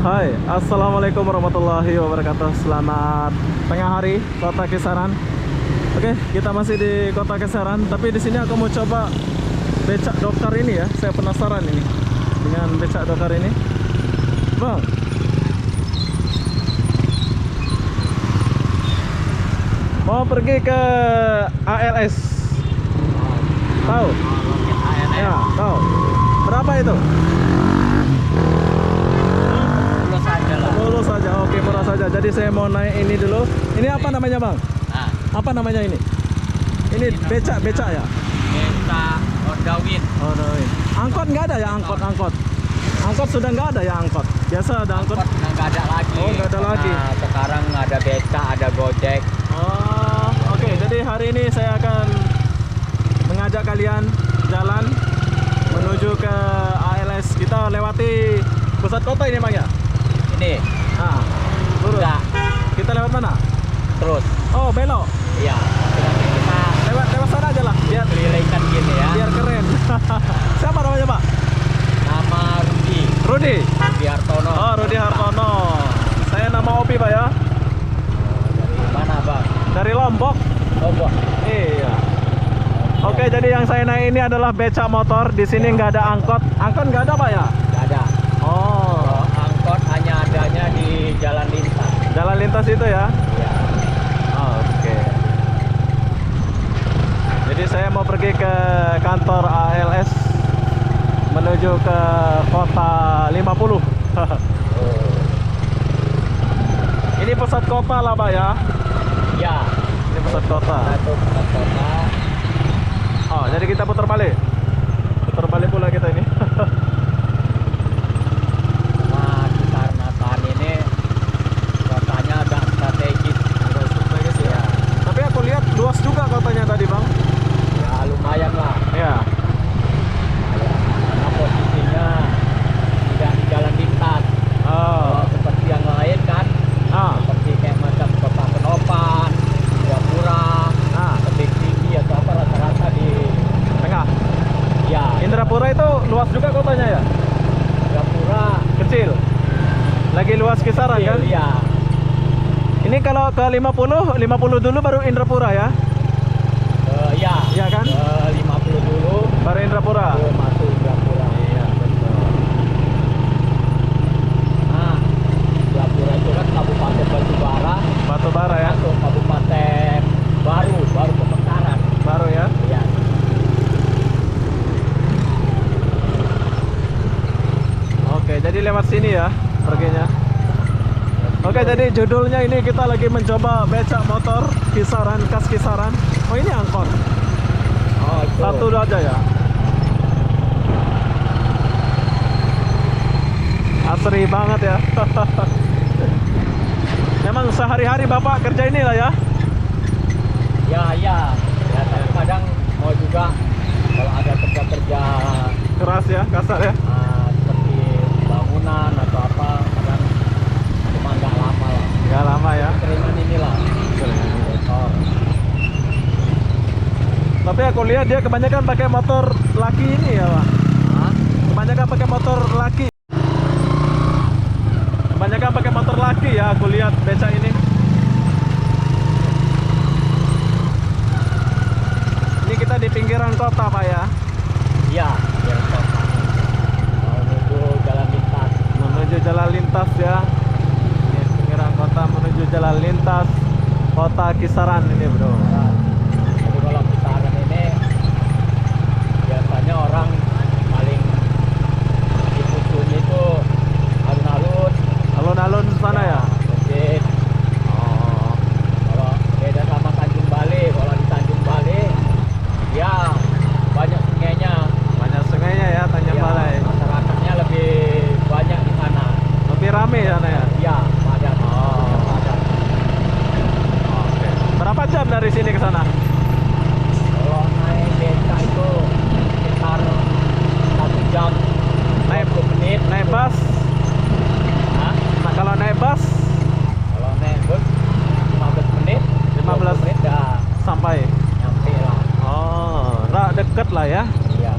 Hai, assalamualaikum warahmatullahi wabarakatuh. Selamat tengah hari, Kota Kisaran. Oke, kita masih di Kota Kisaran, tapi di sini aku mau coba becak dokar ini ya. Saya penasaran ini dengan becak dokar ini, Bang. Mau pergi ke ALS, tahu? Ya, tahu. Berapa itu? Murah saja, oke, murah saja. Jadi saya mau naik ini dulu. Ini apa namanya, Bang? Apa namanya ini? Ini becak ya? Becak Ordawin. Ordawin. Angkot nggak ada ya, angkot? Angkot sudah nggak ada ya, angkot? Biasa ada angkot. Nggak ada lagi. Oh, nggak ada lagi. Nah, sekarang ada becak, ada gojek. Oh, oke. Jadi hari ini saya akan mengajak kalian jalan menuju ke ALS. Kita lewati pusat kota ini, Bang ya? Ini. Nah, lurus. Enggak. Kita lewat mana? Terus. Oh, belok. Iya. Nanti kita Lewat sana aja lah. Biar kelilingkan gini ya. biar keren. Siapa namanya, Pak? Nama Rudi. Rudi. Rudi Hartono. Oh, Rudi Hartono. Saya nama Opi, Pak ya. Dari mana, Bang? Dari Lombok. Lombok. Iya. Oke, jadi yang saya naik ini adalah becak motor. Di sini nggak ada angkot. Angkot nggak ada, Pak ya? Nggak ada. Oh, Angkot hanya adanya di jalan lintas. jalan lintas itu ya. Iya. Oke. Jadi saya mau pergi ke kantor ALS menuju ke kota 50. Ini pusat kota lah, Pak ya. Ya. Ini pusat kota. Satu pusat kota. Oh, jadi kita putar balik. Putar balik pula kita ini. Nah, Kisaran ini kotanya agak strategis. Ya. Tapi aku lihat luas juga kotanya tadi, Bang. Ya, lumayan lah. Ya. Karena posisinya tidak di jalan lintas. Oh. Seperti yang lain kan, Ah. seperti kayak macam Kota Penopan, Indrapura, Ah. Tebing Tinggi atau apa rata-rata di Tengah. ya Indrapura itu luas juga kotanya ya? Indrapura Kecil. Lagi luas Kisaran kan? ya. Ini kalau ke 50 dulu baru Indrapura ya? Ya. Iya kan? 50 dulu Baru Indrapura. baru masuk Indrapura. Iya, betul. Nah, Indrapura itu kan Kabupaten Batubara. Batubara ya? Masuk Kabupaten baru Pemekaran. Baru ya? Ya. Oke, jadi lewat sini ya perginya. Oke, jadi judulnya ini kita lagi mencoba becak motor Kisaran, khas Kisaran. Oh, ini angkot. Oh, itu. Satu aja ya. Asri banget ya. Memang sehari-hari Bapak kerja ini lah ya? Ya, ya. Ya, tapi kadang mau juga kalau ada kerja-kerja Keras ya, kasar ya. seperti bangunan atau apa, kadang cuma nggak lama lah. Nggak lama ya. Keringan inilah. Motor. Tapi aku lihat dia kebanyakan pakai motor laki ini ya, Pak. Hah? Kebanyakan pakai motor laki. Kebanyakan pakai motor laki ya, aku lihat becak ini. Ini kita di pinggiran kota, Pak ya. Iya, biar kota. Mau menuju jalan lintas. Menuju jalan lintas ya. Ini pinggiran kota menuju jalan lintas kota Kisaran ini, Bro. Nah, jadi kalau Kisaran ini biasanya orang paling diputunya itu alun-alun. Alun-alun sana ya. Masjid. Oh. Kalau beda sama Tanjung Balai, kalau di Tanjung Balai ya banyak sungainya. Banyak sungainya ya, Tanjung Ya, Balai. masyarakatnya lebih banyak di sana. Lebih rame sana ya. Ya, padat. Oh. Padat. Oke. Berapa jam dari sini ke sana? Kalau naik beca itu sekitar 1 jam Naik 20 menit. Naik bus. Hah? Nah, kalau naik bus Kalau naik bus 15 menit. 15 20 menit dah sampai. nyampe lah. Oh, deket lah ya. Iya.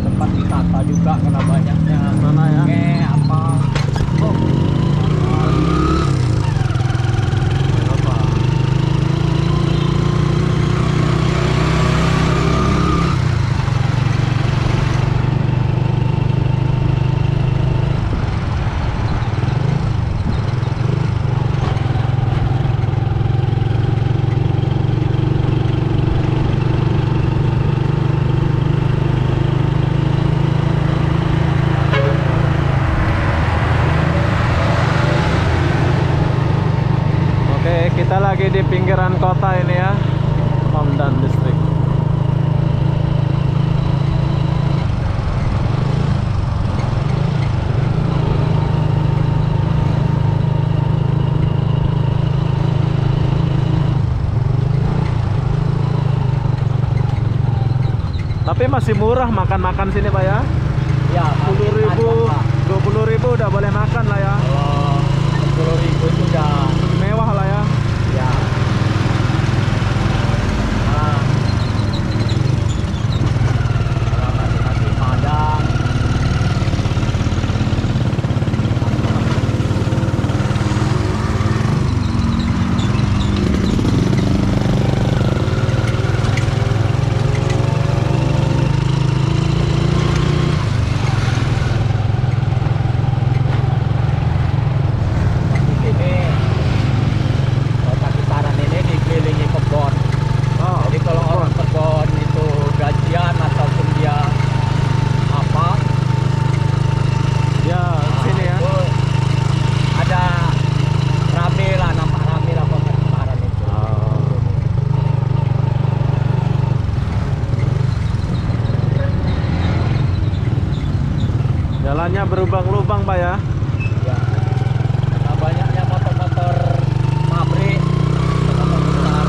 Tempat wisata juga karena banyaknya Sana ya. kayak lagi di pinggiran kota ini ya, Mamdan District. Tapi masih murah makan-makan sini Pak ya. Ya, 10.000, 20.000 udah boleh makan lah ya. Kalau 10.000 itu udah Mewah lah ya. ya. Nah, kalau nasi Padang. Di sini Kota Kisaran ini dikelilingi kebun. Oh, Jadi kalau orang kebun itu gajian ataupun dia apa, ya sini ya. itu ada rame lah, nampak rame lah Kota Kisaran itu. Oh. Jalannya berlubang-lubang Pak ya. Ya. Karena banyaknya motor-motor pabrik, motor besar.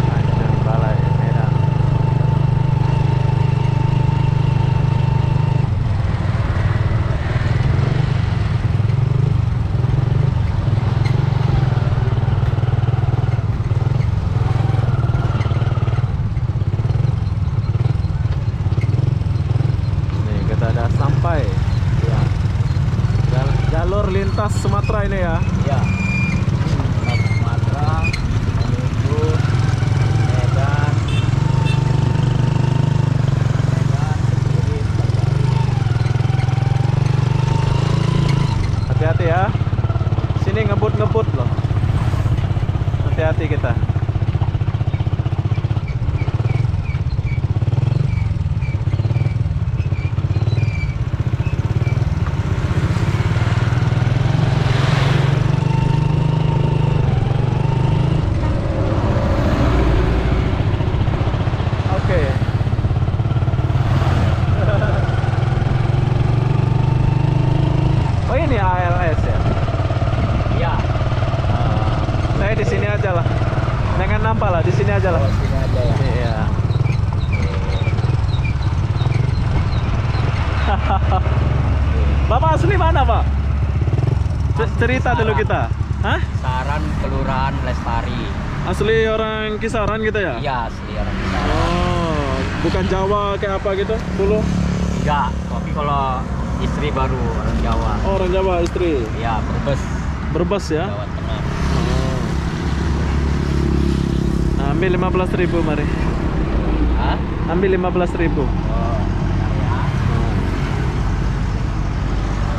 Tanjung Balai, Medan. Nih kita udah sampai Ya. jalur lintas Sumatera ini ya. Ya. Sumatera menuju Medan. Medan kiri Hati-hati ya. Sini ngebut-ngebut loh. Hati-hati kita. Oke. Oh ini ALS ya. Ya. Saya di sini aja lah. Jangan nampak lah, di sini aja lah. Oh, sini aja ya. Iya. Bapak asli mana Pak? Cerita dulu kita. Hah? Kisaran Kelurahan Lestari. Asli orang Kisaran gitu ya? Iya, asli orang Kisaran. Oh, bukan Jawa kayak apa gitu dulu? Enggak, tapi kalau istri baru orang Jawa. Oh, orang Jawa istri. Ya, Brebes, Brebes ya? Jawa Tengah. Oh. Nah, ambil 15.000 mari. Hah? Ambil 15.000. Oh, ya.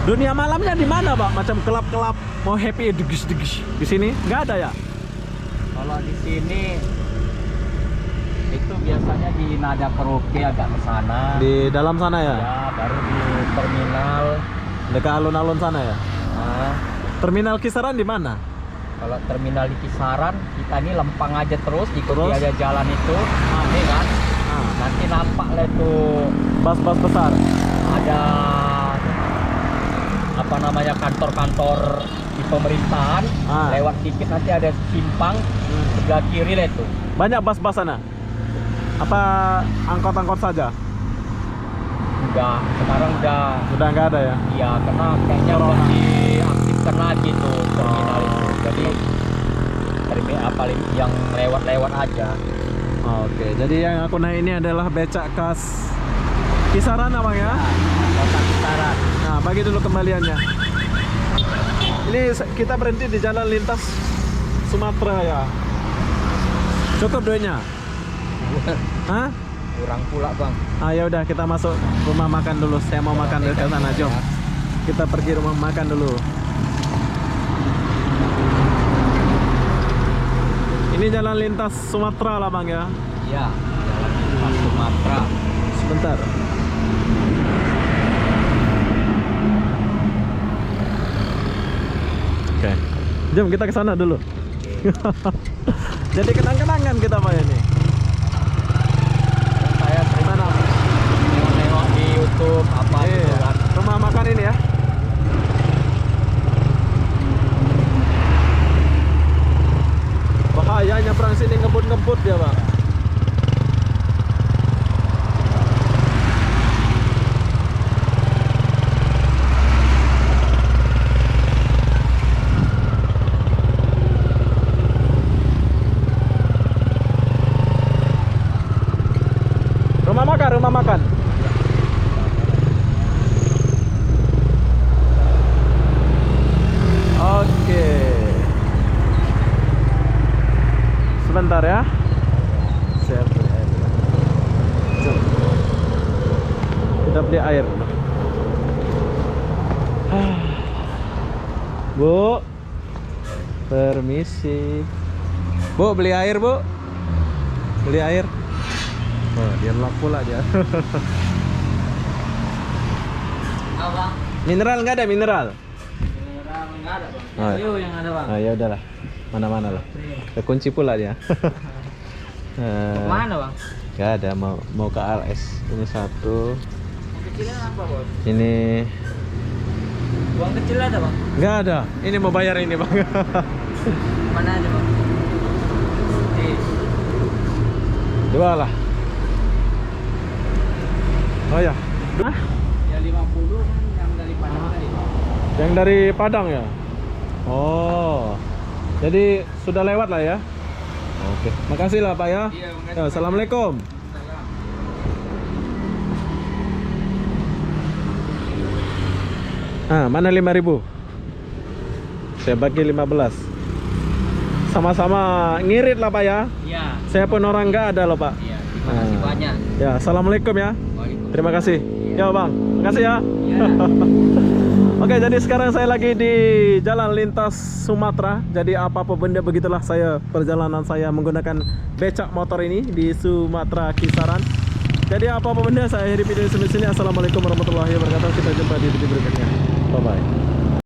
Dunia malamnya di mana, Pak? Macam kelap-kelap, mau happy degis-degis. Di sini nggak ada ya? Kalau di sini itu biasanya di Nada Karaoke agak ke sana. Di dalam sana ya? Ya, baru di terminal. Dekat alun-alun sana ya? Nah, Terminal Kisaran di mana? kalau terminal di Kisaran, kita ini lempang aja terus, ikuti Terus? aja jalan itu. Ini kan, Ah, nanti nampak lah tuh bus-bus besar. ada apa namanya kantor-kantor di pemerintahan. Ah. Lewat dikit nanti ada simpang sebelah kiri lah itu. Banyak bus-bus sana? Apa angkot-angkot saja? Udah sekarang udah Udah nggak ada ya? ya karena kayaknya udah diaktifkan lagi tuh terminal itu. Jadi terminal paling yang lewat-lewat aja. Oke, jadi yang aku naik ini adalah becak khas Kisaran abang ya? Kota Kisaran. Nah, bagi dulu kembaliannya. Ini kita berhenti di jalan lintas Sumatera ya. Cukup duitnya? Hah? kurang pula bang. Ah ya udah kita masuk rumah makan dulu. Saya mau makan dekat sana, jom. Kita pergi rumah makan dulu. Ini jalan lintas Sumatera lah bang ya. Iya, jalan lintas Sumatera. Sebentar. Oke, jom kita ke sana dulu. Jadi kenang-kenangan kita pak ini. Saya sering Mana? nengok di YouTube apa gitu Iya, kan. rumah makan ini ya. Bahaya nyebrang sini ngebut-ngebut ya bang. Rumah makan. Oke. Sebentar ya. Saya beli air. Jom. Kita beli air. Bu, permisi. Bu, beli air bu. Beli air. Oh, dia lock pula dia. Abang, Mineral nggak ada mineral? nggak ada bang. Oh. Ayo yang ada bang. Ah ya udahlah. Mana-mana lah. Kekunci pula dia. Mana bang? Nggak ada, mau ke ALS. Ini satu. Kecilnya apa bos? Ini Uang kecil ada bang? nggak ada. Ini mau bayar ini bang. Mana aja bang? Dua lah. Oh ya. Hah? Ya 50 kan yang dari Padang tadi. Yang dari Padang ya? Oh. Jadi sudah lewat lah ya? Oke. Makasih lah Pak ya. Iya, makasih. Ya, Assalamualaikum. Ah, mana 5.000? Saya bagi 15. Sama-sama ngirit lah Pak ya. Iya. Saya pun orang nggak ada loh Pak. Iya, terima kasih banyak. Ya, Assalamualaikum ya. Waalaikumsalam. Terima kasih. Ya Bang, makasih ya. Iya. Oke, jadi sekarang saya lagi di jalan lintas Sumatera. Jadi apa-apa benda begitulah saya perjalanan saya menggunakan becak motor ini di Sumatera Kisaran. Jadi apa-apa benda saya di video ini. Assalamualaikum warahmatullahi wabarakatuh. Kita jumpa di video berikutnya. Bye bye.